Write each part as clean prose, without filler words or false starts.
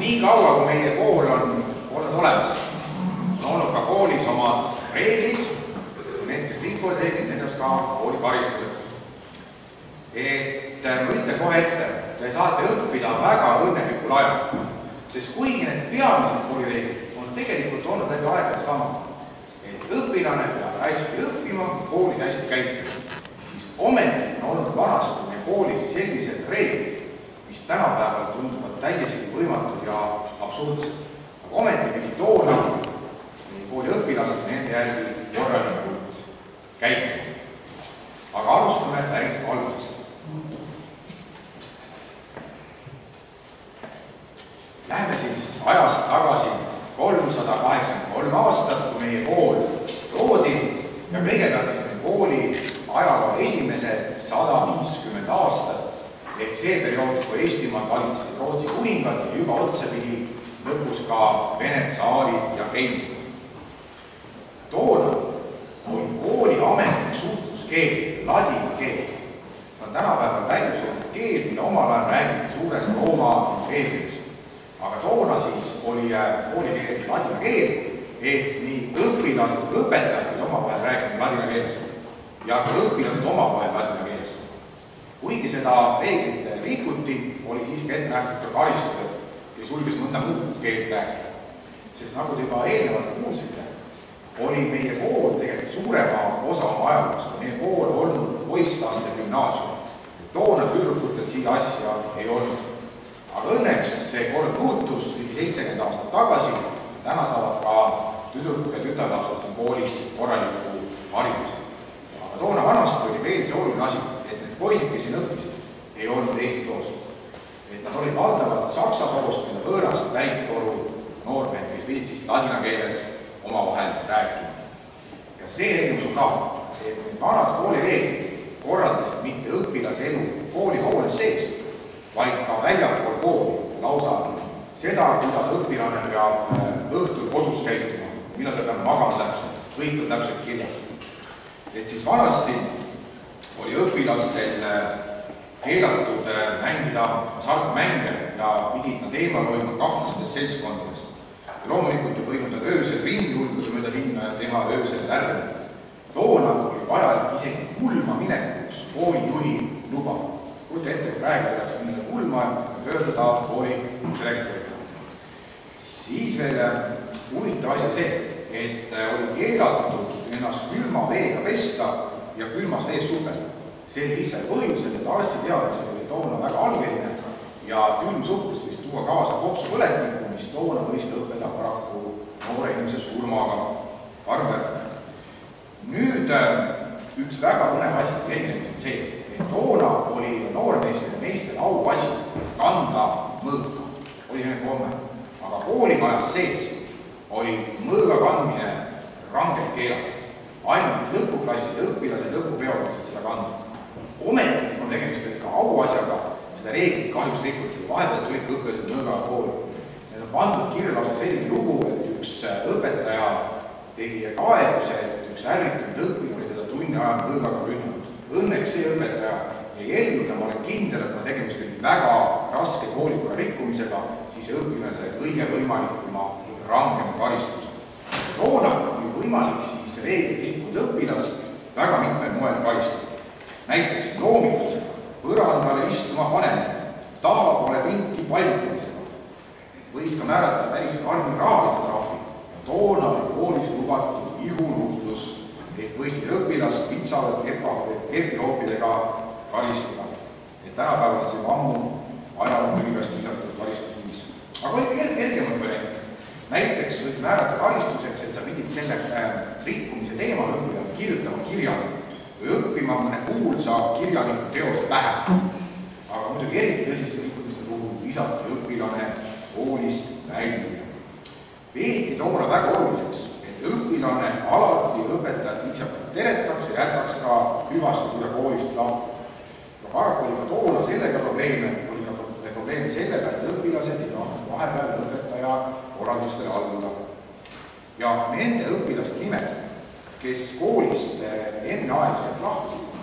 nii kaua, kui meie kool on olnud olemas, on olnud ka koolis omad reeglid, need, kes rikuvad reeglid, need on ka kooli karistused. Ma ütlen kohe ette, te saate õppida väga õnnelikul ajal, sest kuigi need peamised koolireeglid on tegelikult olnud läbi aegade sama, et õpilane peab hästi õppima, koolis hästi käituma, siis ometi on olnud vanasti meie koolis sellised reeglid, mis tänapäeval tunduvad täiesti võimatud ja absurdsed. Aga ometi pidi toona kooli õpilased nende järgi korralikult käituma. Aga alustame päris algusest. Lähme siis ajast tagasi 383 aastat, kui meie kool loodi ja kõigepealt meie kooli ajaloo esimesed 150 aastat ehk see periood, kui Eestimaal valitsesid Rootsi kuningad ja juba otsapidi lõpus ka Vene tsaarid ja keisrid. Toona oli kooli ametlik suhtluskeel ladina keel. See on tänapäeval väljusõidev keel, mille omal ajal räägiti suures Rooma impeeriumis. Aga toona siis oli koolikeel ladina keel ehk nii õpilased kui õpetajad omavahel rääkima ladina keeles ja ka õpilased omavahel ladina keeles. Kuigi seda reeglit rikuti, oli siiski ette nähtud ka karistused, kes julges mõnda muud keelt rääkida. Sest nagu te juba eelnevalt kuulsite, oli meie kool tegelikult suurema osa oma ajaloost. Meie kool olnud poisslaste gümnaasium. Toona tüdrukutel siia asja ei olnud. Aga õnneks see kord muutus 70 aastat tagasi. Täna saavad ka tüdrukud ja tütarlapsed siin koolis korraliku hariduse. Aga toona vanasti oli veel see oluline asi, et need poisid, kes siin õppisid, ei olnud eesti soost. Et nad olid valdavalt saksa soost, mida võõrast päritolu noormehed, kes pidid siis ladina keeles omavahel rääkima. Ja see erinevus on ka, et need vanad koolireeglid korraldasid mitte õpilase elu koolihoones sees, vaid ka väljapool kooli lausa seda, kuidas õpilane peab õhtul kodus käituma, millal ta peab magama täpselt, kõik on täpselt kirjas. Et siis vanasti oli õpilastel keelatud mängida sarkmänge ja pidid nad eemal hoidma kahtlastest seltskondadest. Ja loomulikult ei võinud nad öösel ringi hulkuda mööda linna ja teha öösel tärve. Toona oli vajalik isegi pulma minekuks koolijuhi luba. Kujuta ette, kui praegu tuleks minna pulma ja pöörduda kooli direktoriga. Siis veel huvitav asi see, et oli keelatud ennast külma veega pesta ja külmas vees supelda. See lihtsalt põhjusel, et arstiteadus oli toona väga algeline ja külm suhtlus võis tuua kaasa kopsupõletiku, mis toona võis lõppeda paraku noore inimese surmaga. Karvärk. Nüüd üks väga põnev asi erinevus on see, et toona oli noormeestel ja meestel auasi kanda mõõka. Oli selline komme. Aga koolimajas sees oli mõõga kandmine rangelt keelatud. Ainult lõpuklasside õpilased lõpupeolased seda kandnud. Ometi on tegemist ka auasjaga, seda reeglit kahjuks rikuti. Vahepeal tulid õpilased mõõga kooli. Need on pandud kirjelausa selline lugu, et üks õpetaja tegi kaebuse, et üks ärritunud õpilane teda tunni ajal mõõgaga rünnanud. Õnneks see õpetaja ei ellu ja ma olen kindel, et ma tegemist oli väga raske koolikorra rikkumisega, siis õpilase kõige võimalikuma rangema karistuse. Toona oli võimalik siis reeglit rikkunud õpilast väga mitmel moel karistada. Näiteks loomitusega, põrandale istuma panemisega, tahapoole pinki paigutamisega. Võis ka määrata päris karmi rahalise trahvi. Toona oli koolis lubatud ihunuhtlus ehk võisid õpilast pitsavad kepihoopidega karistada. Et tänapäeval on see ammu ajaloomuligast lisatud karistusviis. Aga oli kergemad variant. Näiteks võid määrata karistuseks, et sa pidid selle rikkumise teemal õppima kirjutama kirjale või õppima mõne kuulsa kirjaniku teose pähe. Aga muidugi eriti tõsiste rikkumiste puhul visati õpilane koolist välja. Peeti toona väga oluliseks, et õpilane alati õpetajat viisakalt teretaks ja jätaks ka hüvastuda koolist lahti. Paraku oli ka toona sellega probleeme, sellega, et õpilased ei tahtnud vahepeal õpetaja korraldustele alluda. Ja nende õpilaste nimed, kes koolist enneaegselt lahkusid,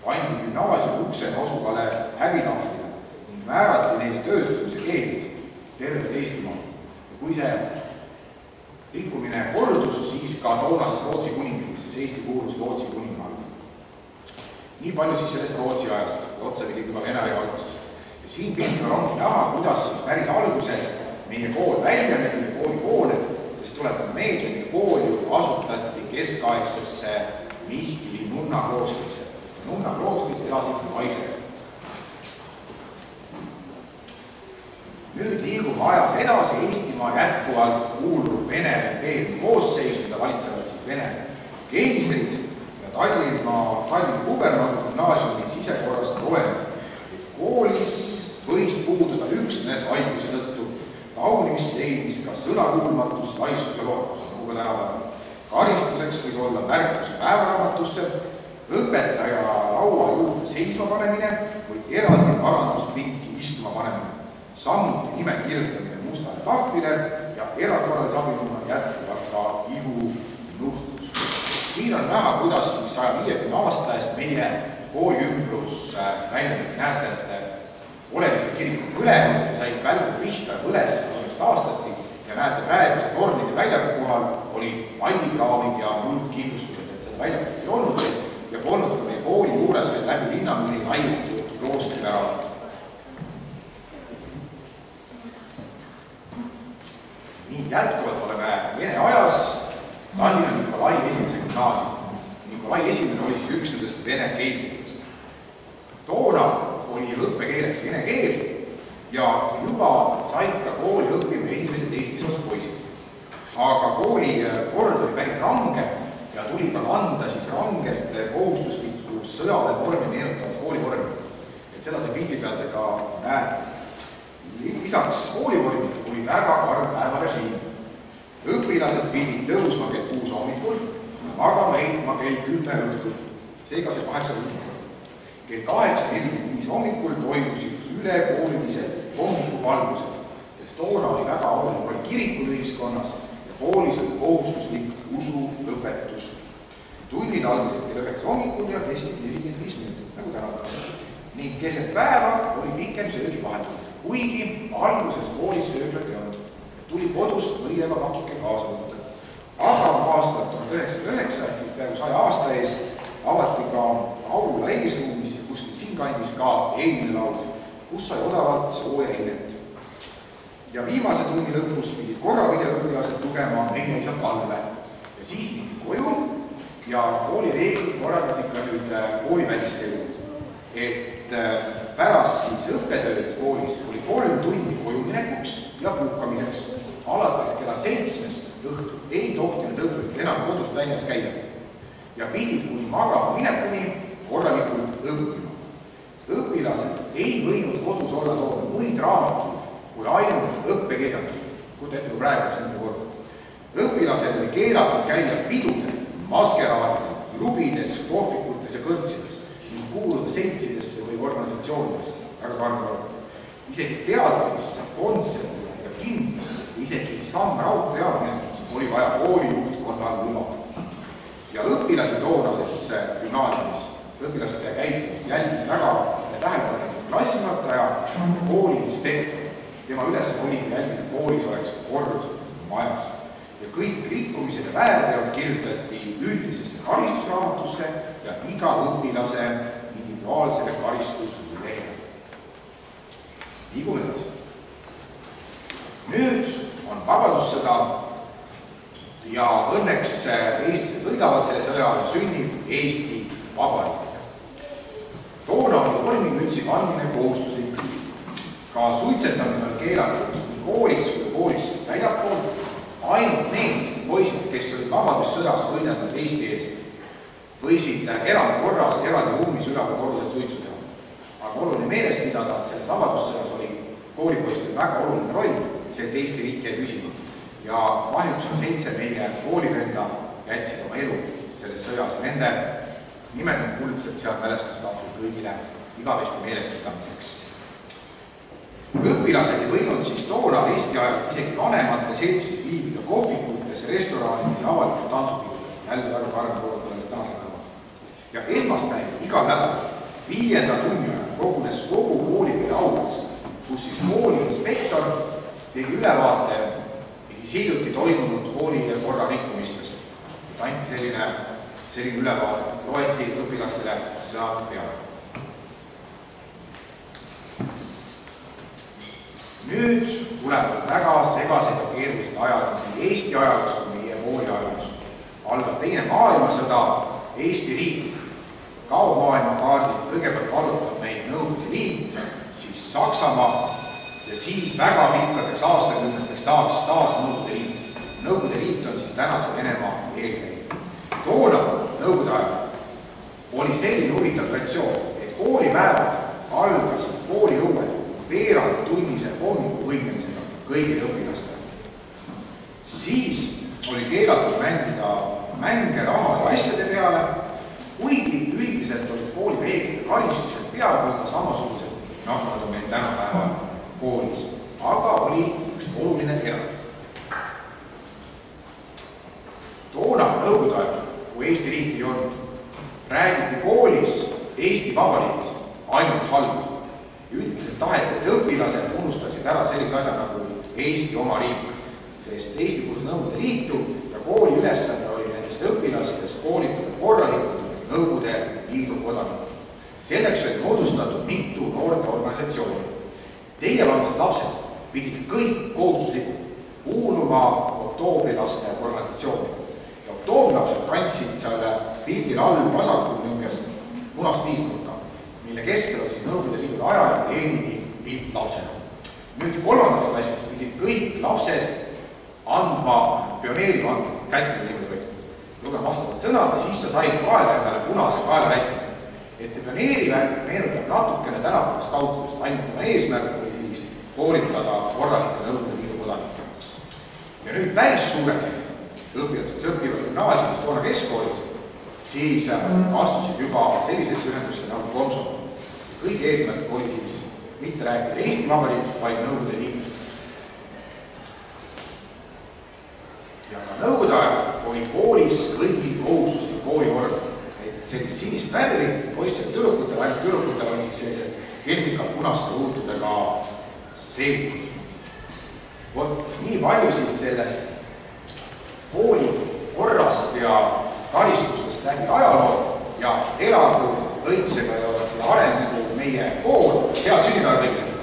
pandi gümnaasiumi ukse osuvale häbitahvlile ning määrati neile töötamise keeld terved Eestimaal. Ja kui see rikkumine kordus, siis ka toonases Rootsi kuningriigis, siis Eesti kuulus Rootsi kuninga alla. Nii palju siis sellest Rootsi ajast, otsa tegi juba Vene aja algusest. Ja siin pildil ongi näha, kuidas siis päris alguses meie kool välja nägi, meie kooli kooled, sest tuletan meelde, meie kool ju asutati keskaegsesse Mihkli nunnakloostris. Nunnakloostris elasid naised. Nüüd liigume ajas edasi, Eestimaa jätkuvalt kuulub Vene impeeriumi koosseisu, mida valitsevad siis Vene keisrid ja Tallinna kubernatori gümnaasiumi sisekorrast loeme, et koolis võis puududa üksnes haiguse tõttu. Taunimist leidis ka sõnakuulmatus, laiskus ja lootus, nagu ka tänapäeval. Karistuseks võis olla märkus päevaraamatusse, õpetaja laua juurde seisma panemine või eraldi paranduspinki istuma panemine. Samuti nime kirjutamine mustale tahvlile ja erakorralise abinumma jätkuvalt ka ihunuhtlus. Siin on näha, kuidas siis 150 aasta eest meie kooli ümbrus välja näete, et Oleviste kiriku põlenud sai välgu pihta ja põles, millest taastati ja näete praeguse tornide väljaku kohal olid vallikraavid ja muldkindlustused, et seda väljakut ei olnud ja polnud ka meie kooli juures veel läbi linnamüüri laiutud kloostri väravat. Nii jätkuvalt oleme Vene ajas Tallinna Nikolai esimese gümnaasium. Nikolai esimene oli siis üks nendest Vene keisritest. Toona oli õppekeeleks vene keel ja juba said ka kooli õppima esimesed eestisoos poisid. Aga kooli kord oli päris range ja tuli ka anda siis ranget kohustuslikku sõjaväevormi meenutavat koolivormi. Et seda see pildi pealt ka näete. Lisaks koolivormi oli väga karm päevarežiim. Õpilased pidid tõusma kell 6 hommikul, aga heitma kell 10 õhtul. Seega see 8 õhtul. Kell 8.45 hommikul toimusid ülekoolilised hommikupalgused, sest toona oli väga oluline kirikul ühiskonnas ja koolis oli kohustuslik usuõpetus. Tunnid algasid kell 9 hommikul ja kestsid 45 minutit, nagu tänapäeval. Ning keset päeva oli pikem söögivahetund. Kuigi alguses koolis sööglat ei olnud, tuli kodust võidega pakike kaasa võtta. Aga aastal 1909, ehk peaaegu 100 aasta eest, avati ka aula eesruumis ja kuskil siinkandis ka eineelaud, kus sai odavalt sooja einet. Ja viimase tunni lõpus pidid korrapideõpilased lugema meie isa palve. Ja siis mindi koju ja koolireeglid korraldasid ka nüüd koolivälist elu. Et pärast siis õppetööd koolis oli 3 tundi koju minekuks ja puhkamiseks. Alates kella 7 õhtul ei tohtinud õpilased enam kodust väljas käia ja pidid kuni magama minekuni korralikult õppima. Õpilased ei võinud kodus olla soovida muid raamatuid kui ainult õppekirjandus. Kujuta ette, kui praegu nende kord. Õpilased oli keelatud käia pidudel, maskeraadidel, klubides, kohvikutes ja kõrtsides. Kuuluda seltsidesse või organisatsioonidesse, väga karmkord. Isegi teadmisse, kontsertile ja kinni, isegi samm raudteadminetus oli vaja koolijuhtkonnal luba. Ja õpilasi toonases gümnaasiumis, õpilaste käitumist jälgis väga tähelepanelik klassijuhataja ja kooli inspektor. Tema ülesanne oli jälgida, koolis oleks kord majas. Ja kõik rikkumised ja väärteod kirjutati üldisesse karistusraamatusse ja iga õpilase individuaalsele karistuslehele. Liigume edasi. Nüüd on vabadussõda ja õnneks eestlased võidavad selle sõja ja sünnib Eesti Vabariik. Toona oli vormimütsi kandmine kohustuslik. Ka suitsetamine on keelatud nii koolis kui koolist väljapool. Ainult need poisid, kes olid vabadussõjas võidelnud Eesti eest, võisid erandkorras eraldi ruumis ülekorrused suitsu teha. Aga oluline meeles pidada, et selles vabadussõjas oli koolipoistel väga oluline roll, see, et Eesti riik jäi püsima. Ja kahjuks on 7 meie koolivenda jätsid oma elu selles sõjas ja nende nimed on kuldselt seal mälestustahvlil kõigile igavesti meelespidamiseks. Õpilased ei võinud siis toona Eesti ajal isegi vanemate seltsis viibida kohvikutes, restoranides ja avalikud tantsupidudel. Jälle väga karm kooludest tänasel päeval. Ja esmaspäev igal nädal 5. tunni ajal kogunes kogu koolipeale aulas, kus siis kooli inspektor tegi ülevaate hiljuti toimunud koolikorra rikkumistest. Anti selline ülevaate, loeti õpilastele seda peale. Nüüd tulevad väga segased ja keerulised ajad nii Eesti ajaloos kui meie kooli ajaloos. Algab teine maailmasõda, Eesti riik kaob maailmakaardilt, kõigepealt vallutab meid Nõukogude Liit, siis Saksamaa ja siis väga pikkadeks aastakümneteks taas Nõukogude Liit. Nõukogude Liit on siis tänase Venemaa eelkäija. Toona Nõukogude ajal oli selline huvitav traditsioon, et koolipäevad algasid kooliõuel veerandtunnise hommikuvõimlemisega kõigile õpilastele. Siis oli keelatud mängida mänge raha ja asjade peale, kuigi üldiselt olid kooli reeglid ja karistused peaaegu ka samasugused, nagu nad on meil tänapäeval koolis. Aga oli üks oluline erand. Toona Nõukogude ajal, kui Eesti riiki ei olnud, räägiti koolis Eesti Vabariigist ainult halba. Üldiselt taheti, et õpilased unustaksid ära sellise asja nagu Eesti oma riik, sest Eesti kuulus Nõukogude Liitu ja kooli ülesanne oli nendest õpilastest koolitada korralikult Nõukogude Liidu kodanikud. Selleks oli moodustatud mitu noorteorganisatsiooni. Teievanused lapsed pidid kõik kohustuslikult kuuluma oktoobrilaste organisatsiooni. Ja oktooblilapsed kandsid selle pildil all vasakul niisugust punast viisnurka, mille keskel on siis Nõukogude Liidu aja ja Lenini pilt lapsena. Nüüd 3. klassis pidid kõik lapsed andma pioneeri kätte niimoodi võtta. Lugema vastavad sõnad ja siis sa said kaela endale punase kaelarätti. Et see pioneeri meenutab natukene tänapäevast kautust, ainult tema eesmärk oli siis koolitada korralikke Nõukogude Liidu kodanikke. Ja nüüd päris suured õpilased, kes õpivad gümnaasiumis toona keskkoolis, siis astusid juba sellisesse ühendusse nagu Komsomol. Kõigi eesmärk oli siis mitte rääkida Eesti Vabariigist, vaid Nõukogude Liidust. Ja ka Nõukogude ajal oli koolis kõigil kohustuslik koolikorda. Et sellist sinist värvi poistel tüdrukutel, ainult tüdrukutel oli siis sellised kelmikad punaste ruutudega seelikud. Vot nii palju siis sellest kooli korrast ja karistustest läbi ajaloo ja elagu õitsega ja arenegu meie kool. Head sünnipäeva kõigile!